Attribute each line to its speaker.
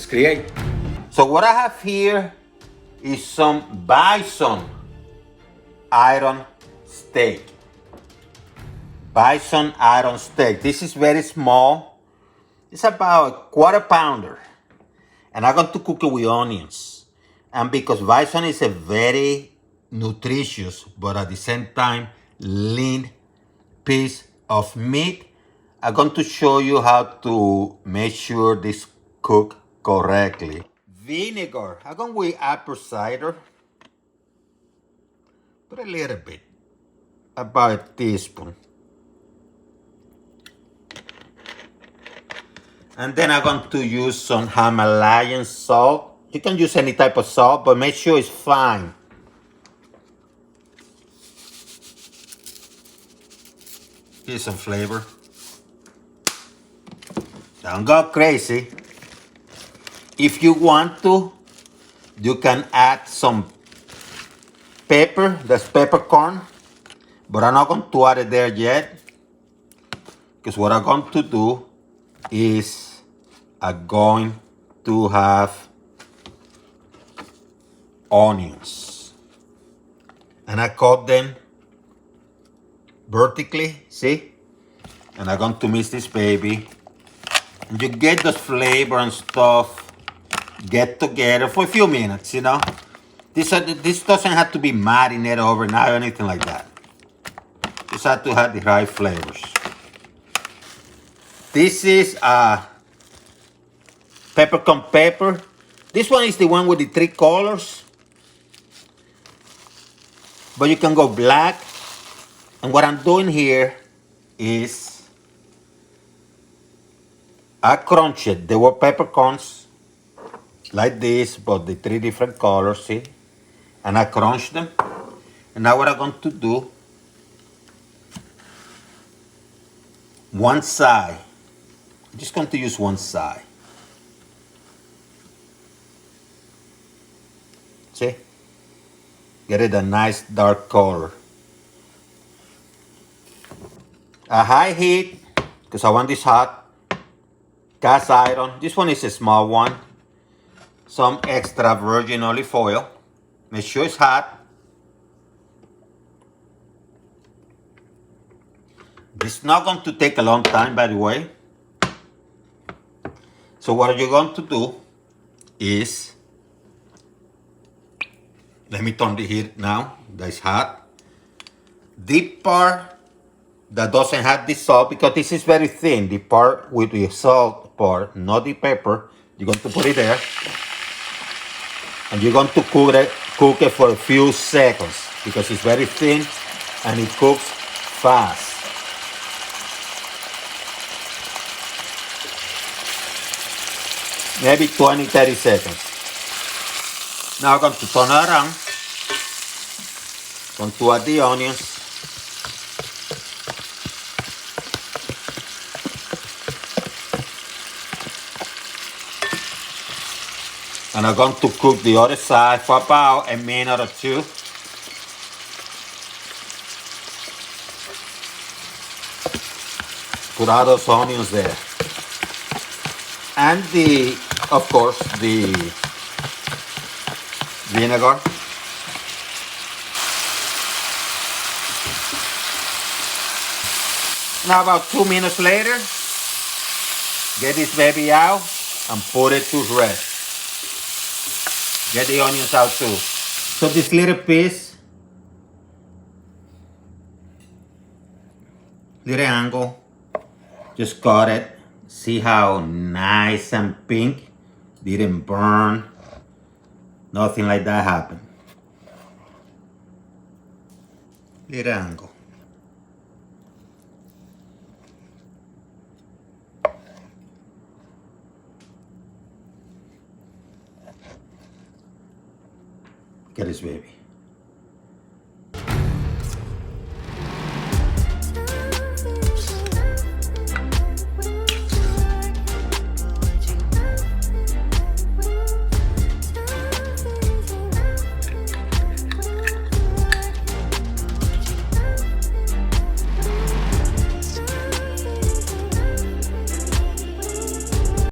Speaker 1: let's create. So what I have here is some bison iron steak. Bison iron steak. This is very small. It's about a quarter pounder. And I'm going to cook it with onions. And because bison is a very nutritious, but at the same time, lean piece of meat, I'm going to show you how to make sure this cook correctly. Vinegar. I'm going with apple cider. Put a little bit. About a teaspoon. And then I'm going to use some Himalayan salt. You can use any type of salt, but make sure it's fine. Here's some flavor. Don't go crazy. If you want to, you can add some pepper, that's peppercorn. But I'm not going to add it there yet. Because what I'm going to do is I'm going to have onions. And I cut them vertically, see? And I'm going to mix this baby. And you get the flavor and stuff get together for a few minutes, you know? This doesn't have to be marinated overnight or anything like that. Just have to have the right flavors. This is peppercorn pepper. This one is the one with the 3 colors. But you can go black. And what I'm doing here is I crunch it. They were peppercorns like this, but the 3 different colors, see? And I crunch them. And now what I'm going to do, one side. I'm just going to use one side. See? Get it a nice dark color. A high heat, because I want this hot. Cast iron. This one is a small one. Some extra virgin olive oil. Make sure it's hot. This is not going to take a long time, by the way. So what you're going to do is, let me turn the heat now, that's hot. The part that doesn't have the salt, because this is very thin, the part with the salt part, not the pepper, you're going to put it there. And you're going to cook it for a few seconds, because it's very thin and it cooks fast. Maybe 20-30 seconds. Now I'm going to turn it around. Going to add the onions. And I'm going to cook the other side for about a minute or 2. Put all those onions there. And of course, the vinegar. Now about 2 minutes later, get this baby out and put it to rest. Get the onions out too. So this little piece, little angle, just cut it. See how nice and pink? Didn't burn. Nothing like that happened. Little angle. Get this baby.